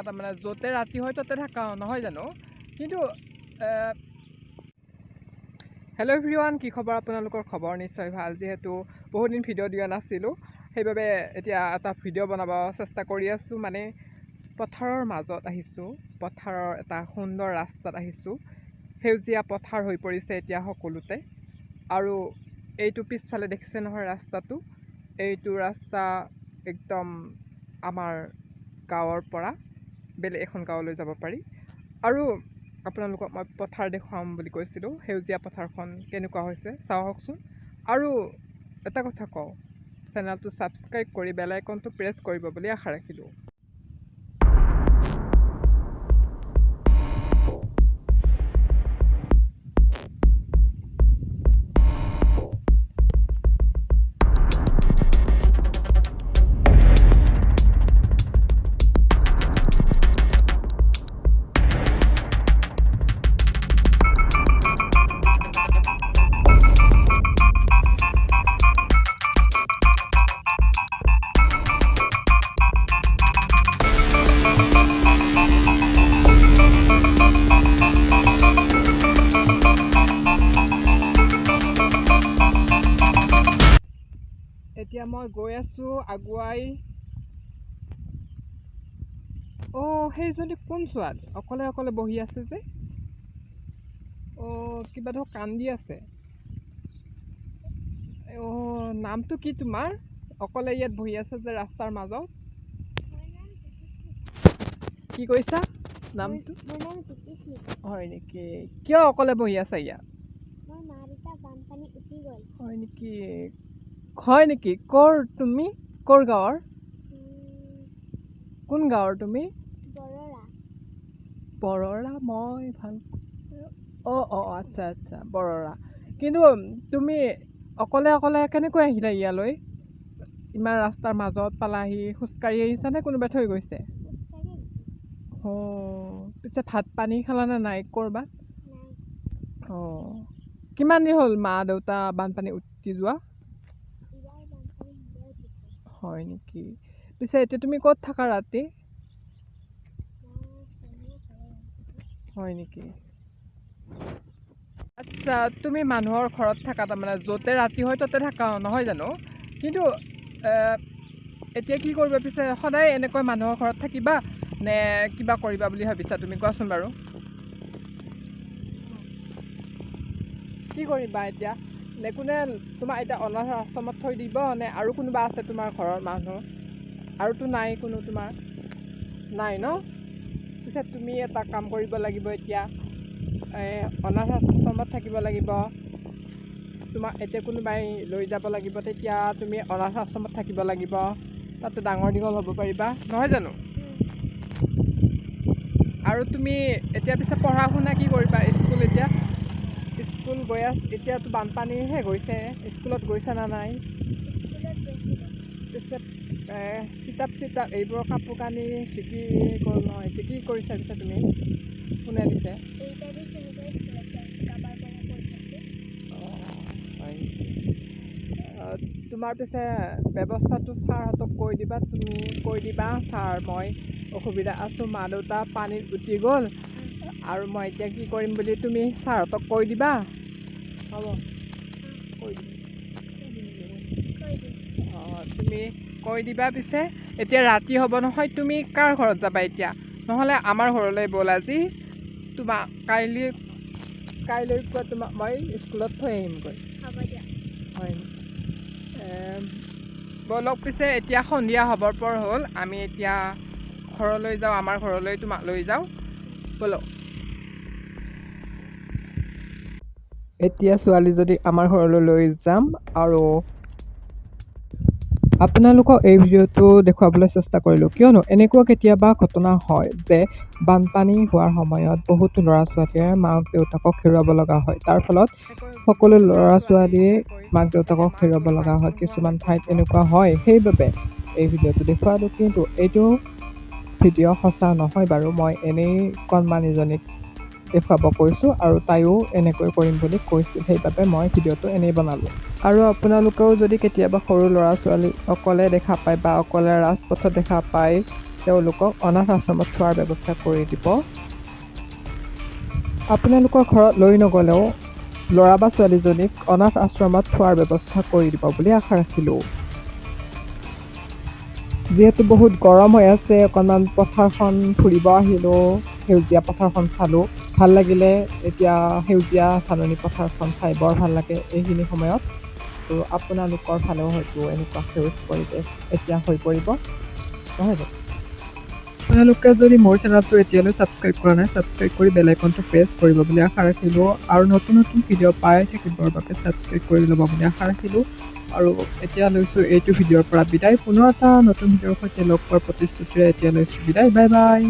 তাৰমানে য'তে ৰাতি হয় ত'তে থাকা নহয় জানো কিন্তু হেল্ল' এভৰিৱান কি খবৰ আপোনালোকৰ খবৰ নিশ্চয় ভাল যিহেতু বহুত দিন ভিডিঅ' দিয়া নাছিলোঁ সেইবাবে এতিয়া এটা ভিডিঅ' বনাব চেষ্টা কৰি আছোঁ মানে পথাৰৰ মাজত আহিছোঁ পথাৰৰ এটা সুন্দৰ ৰাস্তাত আহিছোঁ সেউজীয়া পথাৰ হৈ পৰিছে এতিয়া সকলোতে আৰু এইটো পিছফালে দেখিছে নহয় ৰাস্তাটো এইটো ৰাস্তা একদম আমাৰ গাঁৱৰ পৰা বেলেগ এখন গাঁৱলৈ যাব পাৰি আৰু আপোনালোকক মই পথাৰ দেখুৱাম বুলি কৈছিলোঁ সেউজীয়া পথাৰখন কেনেকুৱা হৈছে চাওকচোন আৰু এটা কথা কওঁ চেনেলটো ছাবস্ক্ৰাইব কৰি বেল আইকনটো প্ৰেছ কৰিব বুলি আশা ৰাখিলোঁ। এতিয়া মই গৈ আছোঁ আগুৱাই সেইজনী কোন ছোৱালী অকলে অকলে বহি আছে যে কিবা ধৰক কান্দি আছে নামটো কি তোমাৰ অকলে ইয়াত বহি আছে যে ৰাস্তাৰ মাজত কি কৈছা নামটো হয় নেকি কিয় অকলে বহি আছা ইয়াত হয় নেকি ক'ৰ তুমি ক'ৰ গাঁৱৰ কোন গাঁৱৰ তুমি বৰৰা মই ভাল আচ্ছা আচ্ছা বৰৰা কিন্তু তুমি অকলে অকলে কেনেকৈ আহিলা ইয়ালৈ ইমান ৰাস্তাৰ মাজত পালাহি খোজকাঢ়ি আহিছা নে কোনোবাই থৈ গৈছে পিছে ভাত পানী খালানে নাই ক'ৰবাত কিমান দিন হ'ল মা দেউতা বানপানী উটি যোৱা হয় নেকি পিছে এতিয়া তুমি ক'ত থাকা ৰাতি হয় নেকি আচ্ছা তুমি মানুহৰ ঘৰত থাকা তাৰমানে য'তে ৰাতি হয় ত'তে থাকা নহয় জানো কিন্তু এতিয়া কি কৰিবা পিছে সদায় এনেকৈ মানুহৰ ঘৰত থাকিবা নে কিবা কৰিবা বুলি ভাবিছা তুমি কোৱাচোন বাৰু কি কৰিবা এতিয়া নে কোনে তোমাৰ এতিয়া অনাথ আশ্ৰমত থৈ দিব নে আৰু কোনোবা আছে তোমাৰ ঘৰৰ মানুহ আৰুতো নাই কোনো তোমাৰ নাই ন পিছে তুমি এটা কাম কৰিব লাগিব এতিয়া অনাথ আশ্ৰমত থাকিব লাগিব তোমাক এতিয়া কোনোবাই লৈ যাব লাগিব তেতিয়া তুমি অনাথ আশ্ৰমত থাকিব লাগিব তাতে ডাঙৰ দীঘল হ'ব পাৰিবা নহয় জানো আৰু তুমি এতিয়া পিছে পঢ়া শুনা কি কৰিবা স্কুল এতিয়া স্কুল গৈ এতিয়াতো বানপানীহে গৈছে স্কুলত গৈছা না নাই পিছে কিতাপ চিতাপ এইবোৰৰ কাপোৰ কানি চিকি গ'ল ন এতিয়া কি কৰিছা পিছে তুমি কোনে দিছে তোমাৰ পিছে ব্যৱস্থাটো ছাৰহঁতক কৈ দিবা তুমি কৈ দিবা ছাৰ মই অসুবিধা আছোঁ মা দেউতা পানীত উটি গ'ল আৰু মই এতিয়া কি কৰিম বুলি তুমি ছাৰহঁতক কৈ দিবা হ'ব কৈ তুমি কৈ দিবা পিছে এতিয়া ৰাতি হ'ব নহয় তুমি কাৰ ঘৰত যাবা এতিয়া নহ'লে আমাৰ ঘৰলৈ ব'ল আজি তোমাক কাইলৈ পুৱা তোমাক মই স্কুলত থৈ আহিমগৈ হয় ব'লক পিছে এতিয়া সন্ধিয়া হ'বৰ পৰ হ'ল আমি এতিয়া ঘৰলৈ যাওঁ আমাৰ ঘৰলৈ তোমাক লৈ যাওঁ ব'লক এতিয়া ছোৱালীজনীক আমাৰ ঘৰলৈ লৈ যাম আৰু আপোনালোকক এই ভিডিঅ'টো দেখুৱাবলৈ চেষ্টা কৰিলোঁ কিয়নো এনেকুৱা কেতিয়াবা ঘটনা হয় যে বানপানী হোৱাৰ সময়ত বহুতো ল'ৰা ছোৱালীয়ে মাক দেউতাকক হেৰুৱাব লগা হয় তাৰ ফলত সকলো ল'ৰা ছোৱালীয়ে মাক দেউতাকক হেৰুৱাব লগা হয় কিছুমান ঠাইত এনেকুৱা হয় সেইবাবে এই ভিডিঅ'টো দেখুৱালোঁ কিন্তু এইটো ভিডিঅ' সঁচা নহয় বাৰু মই এনেই কণমানিজনীক দেখুৱাব কৈছোঁ আৰু তাইও এনেকৈ কৰিম বুলি কৈছিল সেইবাবে মই ভিডিঅ'টো এনেই বনালোঁ আৰু আপোনালোকেও যদি কেতিয়াবা সৰু ল'ৰা ছোৱালী অকলে দেখা পায় বা অকলে ৰাজপথত দেখা পায় তেওঁলোকক অনাথ আশ্ৰমত থোৱাৰ ব্যৱস্থা কৰি দিব। আপোনালোকৰ ঘৰত লৈ নগ'লেও ল'ৰা বা ছোৱালীজনীক অনাথ আশ্ৰমত থোৱাৰ ব্যৱস্থা কৰি দিব বুলি আশা ৰাখিলোঁ। যিহেতু বহুত গৰম হৈ আছে, অকণমান পথাৰখন ফুৰিব আহিলোঁ, সেউজীয়া পথাৰখন চালোঁ, ভাল লাগিলে। এতিয়া সেউজীয়া ধাননি পথাৰখন চাই বৰ ভাল লাগে এইখিনি সময়ত। তো আপোনালোকৰ ফালেও হয়তো এনেকুৱা সেউজ পৰিৱেশ এতিয়া হৈ পৰিব, নহয় জানো? আপোনালোকে যদি মোৰ চেনেলটো এতিয়ালৈ ছাবস্ক্ৰাইব কৰা নাই, ছাবস্ক্ৰাইব কৰি বেল আইকনটো প্ৰেছ কৰিব বুলি আশা ৰাখিলোঁ। আৰু নতুন নতুন ভিডিঅ' পাই থাকিবৰ বাবে ছাবস্ক্ৰাইব কৰি ল'ব বুলি আশা ৰাখিলোঁ। আৰু এতিয়া লৈছোঁ এইটো ভিডিঅ'ৰ পৰা বিদায়। পুনৰ এটা নতুন ভিডিঅ'ৰ সৈতে লগ পোৱাৰ প্ৰতিশ্ৰুতিৰে এতিয়া লৈছোঁ বিদায়। Bye bye.